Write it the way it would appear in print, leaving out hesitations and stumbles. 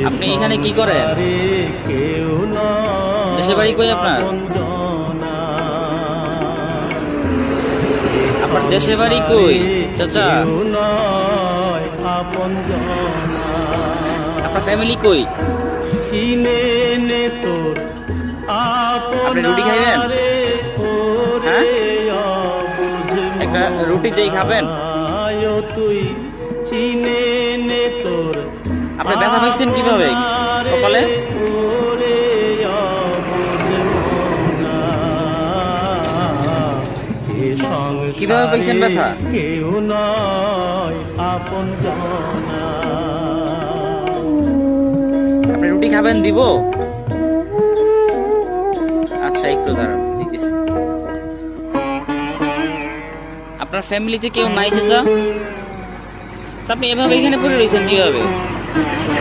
আপনি এখানে কি করেন? দেশের বাড়ি কই আপনার? আপনার দেশের বাড়ি কই চাচা? আপনার ফ্যামিলি কই? আপনি রুটি খাইবেন? হ্যাঁ, একটা রুটি দিয়ে খাবেন? আপনি ব্যথা পাইছেন কিভাবে কপালে? কিভাবে পাইছেন ব্যথা? আপনি রুটি খাবেন, দিব? আচ্ছা, একটু দাঁড়ান, দিতেছি। আপনার ফ্যামিলিতে কেউ নাই চাচা? তা আপনি এভাবে এখানে পড়ে রয়েছেন কিভাবে?